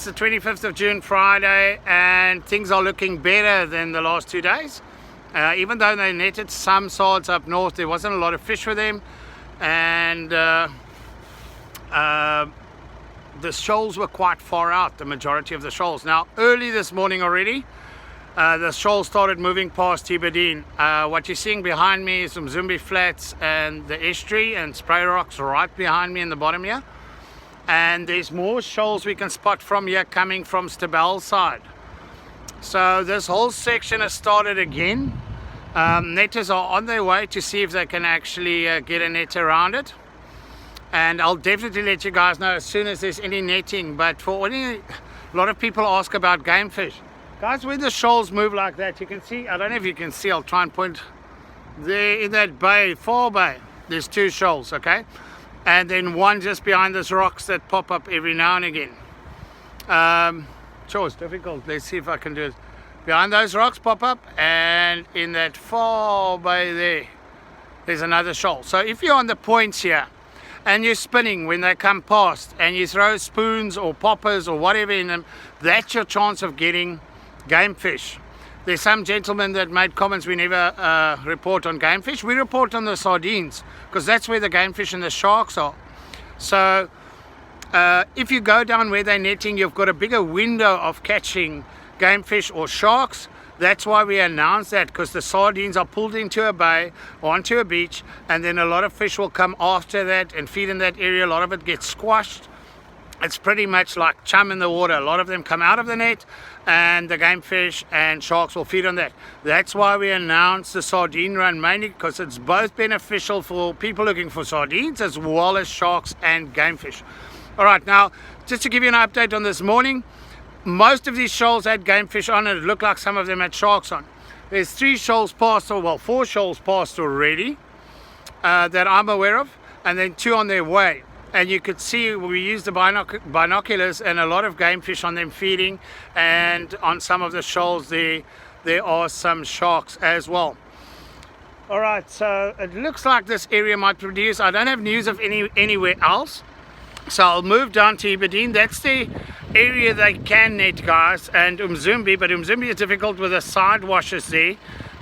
it's the 25th of June, Friday, and things are looking better than the last 2 days. Even though they netted some sards up north, there wasn't a lot of fish for them, and the shoals were quite far out, the majority of the shoals. Now, early this morning already, the shoals started moving past Aberdeen. What you're seeing behind me is some Zumbi Flats and the estuary and Spray Rocks right behind me in the bottom here. And there's more shoals we can spot from here coming from Stabel's side. So this whole section has started again. Netters are on their way to see if they can actually get a net around it. And I'll definitely let you guys know as soon as there's any netting. But a lot of people ask about game fish. Guys, when the shoals move like that, you can see, I don't know if you can see, I'll try and point there in that bay, far bay, there's 2 shoals, okay? And then one just behind those rocks that pop up every now and again. Sure, it's difficult. Let's see if I can do it. Behind those rocks pop up, and in that far bay there's another shoal. So if you're on the points here and you're spinning when they come past and you throw spoons or poppers or whatever in them, that's your chance of getting game fish. There's some gentlemen that made comments we never report on game fish. We report on the sardines because that's where the game fish and the sharks are. So if you go down where they're netting, you've got a bigger window of catching game fish or sharks. That's why we announce that, because the sardines are pulled into a bay or onto a beach, and then a lot of fish will come after that and feed in that area. A lot of it gets squashed. It's pretty much like chum in the water. A lot of them come out of the net, and the game fish and sharks will feed on that. That's why we announce the sardine run, mainly because it's both beneficial for people looking for sardines as well as sharks and game fish. All right, now just to give you an update on this morning, most of these shoals had game fish on, and it looked like some of them had sharks on. There's 3 shoals passed, or well, 4 shoals passed already that I'm aware of, and then 2 on their way. And you could see we used the binoculars and a lot of game fish on them feeding, and on some of the shoals there are some sharks as well. All right, so it looks like this area might produce. I don't have news of anywhere else, so I'll move down to Aberdeen. That's the area they can net, guys, and Umzumbi, but Umzumbi is difficult with the side washes there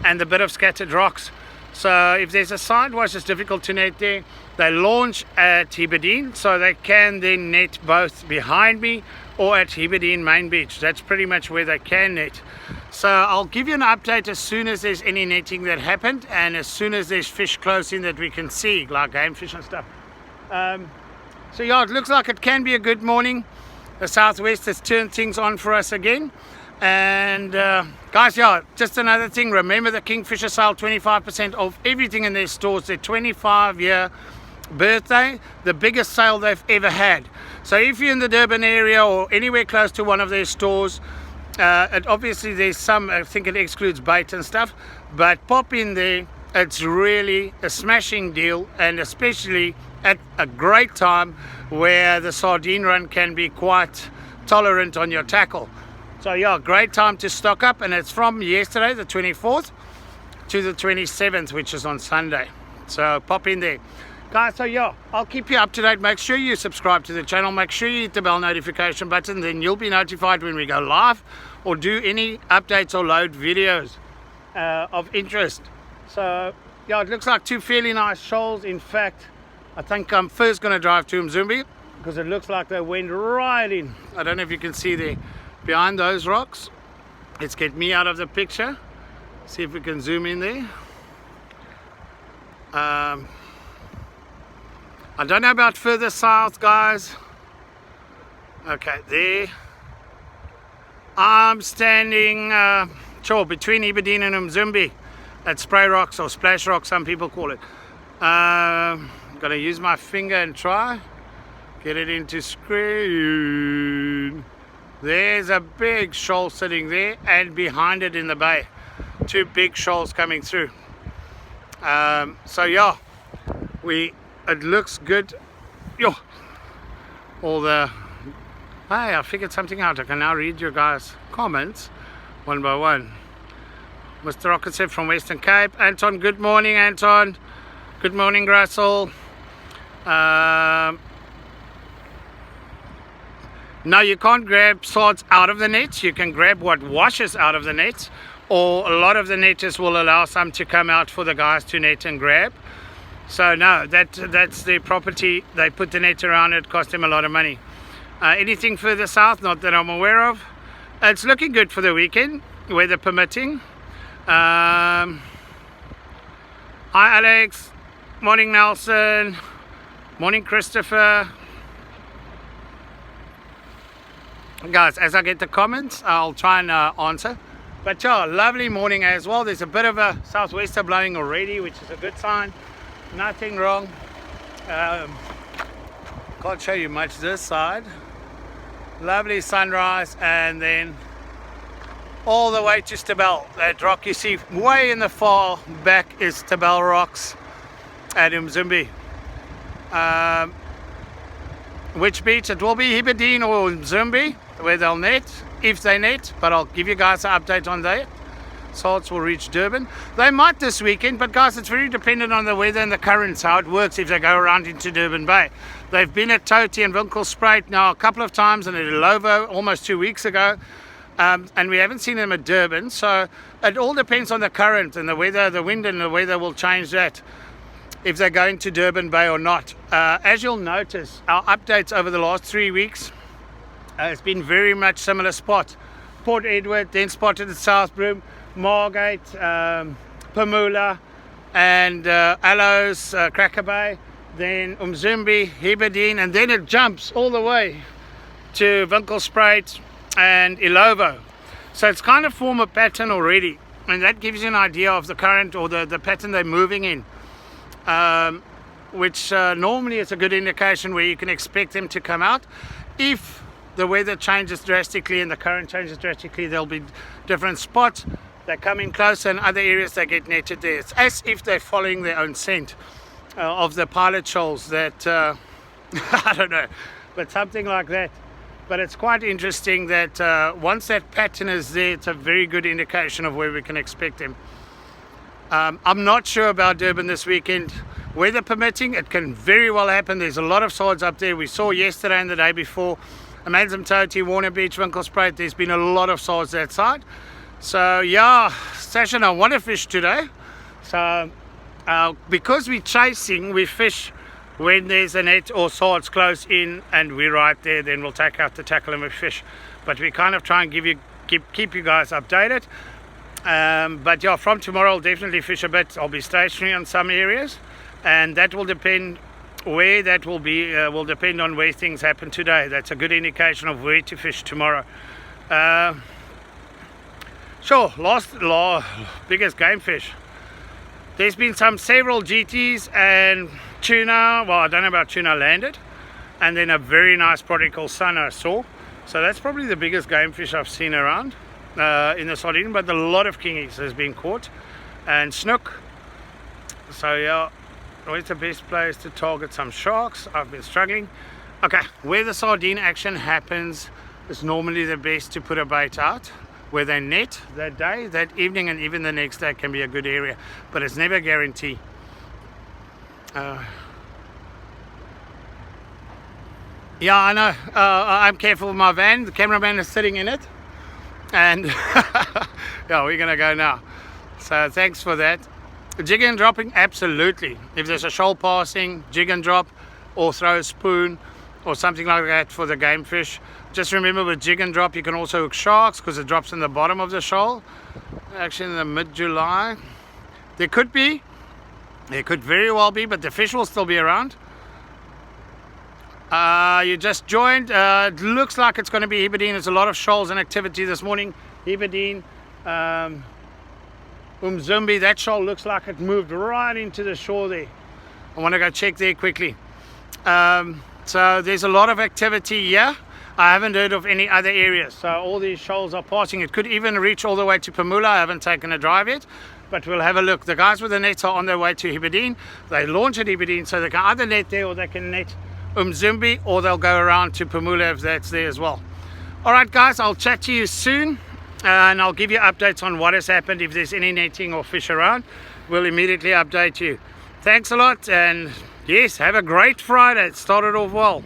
and the bit of scattered rocks. So if there's a side wash, it's difficult to net there. They launch at Aberdeen, so they can then net both behind me or at Aberdeen main beach. That's pretty much where they can net. So I'll give you an update as soon as there's any netting that happened, and as soon as there's fish close in that we can see, like game fish and stuff. So yeah, it looks like it can be a good morning. The southwest has turned things on for us again. And guys, yeah, just another thing, remember the Kingfisher sale, 25% off everything in their stores. Their 25-year birthday, the biggest sale they've ever had. So if you're in the Durban area or anywhere close to one of their stores, obviously there's some, I think it excludes bait and stuff, but pop in there. It's really a smashing deal, and especially at a great time where the sardine run can be quite tolerant on your tackle. So yeah, great time to stock up, and it's from yesterday, the 24th, to the 27th, which is on Sunday. So pop in there. Guys, so yeah, I'll keep you up to date. Make sure you subscribe to the channel. Make sure you hit the bell notification button. Then you'll be notified when we go live or do any updates or load videos of interest. So yeah, it looks like 2 fairly nice shoals. In fact, I think I'm first going to drive to Umzumbi because it looks like they went right in. I don't know if you can see there behind those rocks. Let's get me out of the picture. See if we can zoom in there. I don't know about further south, guys. Okay, there. I'm standing between Aberdeen and Umzumbi at Spray Rocks, or Splash Rocks, some people call it. I'm going to use my finger and try. Get it into screen. There's a big shoal sitting there, and behind it in the bay, 2 big shoals coming through. So yeah, it looks good. Yo, hey, I figured something out. I can now read your guys' comments one by one. Mr. Rocketsev from Western Cape. Anton, good morning, Anton. Good morning, Russell. Now you can't grab swords out of the nets. You can grab what washes out of the nets, or a lot of the netters will allow some to come out for the guys to net and grab. So no, that's their property. They put the net around it, cost them a lot of money. Anything further south, not that I'm aware of. It's looking good for the weekend, weather permitting. Hi Alex, morning Nelson, morning Christopher. Guys, as I get the comments, I'll try and answer. But yeah, lovely morning as well. There's a bit of a southwester blowing already, which is a good sign. Nothing wrong. Can't show you much this side. Lovely sunrise, and then all the way to Stabell. That rock you see way in the far back is Stabell Rocks at Umzumbi. Which beach? It will be Heberdean or Umzumbi where they'll net, if they net, but I'll give you guys an update on that. Salts will reach Durban. They might this weekend, but guys, it's very dependent on the weather and the currents, how it works if they go around into Durban Bay. They've been at Toti and Winkelspruit now a couple of times, and at Ilovo almost 2 weeks ago, and we haven't seen them at Durban. So it all depends on the current and the weather. The wind and the weather will change that, if they're going to Durban Bay or not. As you'll notice, our updates over the last 3 weeks, it's been very much similar spot. Port Edward, then spotted at South Broom, Margate, Pamula, and Aloes, Cracker Bay, then Umzumbi, Heberdean, and then it jumps all the way to Winkelspruit and Ilovo. So it's kind of formed a pattern already, and that gives you an idea of the current or the pattern they're moving in, which normally is a good indication where you can expect them to come out. If the weather changes drastically and the current changes drastically, there'll be different spots. They come in closer, and other areas they get netted there. It's as if they're following their own scent of the pilot shoals that, I don't know, but something like that. But it's quite interesting that once that pattern is there, it's a very good indication of where we can expect them. I'm not sure about Durban this weekend. Weather permitting, it can very well happen. There's a lot of swords up there. We saw yesterday and the day before, Amanzimtoti, Warner Beach, Winkelspruit, there's been a lot of swords that side. So yeah, Sasha, I want to fish today. So because we're chasing, we fish when there's a net or swords close in and we're right there, then we'll take out the tackle and we fish. But we kind of try and keep you guys updated. But yeah, from tomorrow I'll definitely fish a bit. I'll be stationary on some areas, and that will depend where that will be, will depend on where things happen today. That's a good indication of where to fish tomorrow. Sure, biggest game fish. There's been several GTs and tuna. Well, I don't know about tuna landed, and then a very nice prodigal sun I saw. So that's probably the biggest game fish I've seen around in the Sardine. But a lot of kingies has been caught, and snook. So yeah, where's the best place to target some sharks? I've been struggling. Okay, where the sardine action happens is normally the best to put a bait out. Where they net that day, that evening, and even the next day can be a good area, but it's never a guarantee. Yeah, I know. I'm careful with my van. The cameraman is sitting in it, and yeah, we're gonna go now. So thanks for that. Jig and dropping, absolutely. If there's a shoal passing, jig and drop, or throw a spoon or something like that for the game fish. Just remember, with jig and drop you can also hook sharks because it drops in the bottom of the shoal. Actually in the mid-July there could very well be, but the fish will still be around. You just joined. It looks like it's going to be Heberdean. There's a lot of shoals and activity this morning. Heberdean, Umzumbi, that shoal looks like it moved right into the shore there. I want to go check there quickly. So there's a lot of activity here. I haven't heard of any other areas, so all these shoals are passing. It could even reach all the way to Pamula. I haven't taken a drive yet, but we'll have a look. The guys with the nets are on their way to Heberdean. They launch at Heberdean, so they can either net there or they can net Umzumbi, or they'll go around to Pamula if that's there as well. Alright guys, I'll chat to you soon, and I'll give you updates on what has happened. If there's any netting or fish around, we'll immediately update you. Thanks a lot, and yes, have a great Friday. It started off well.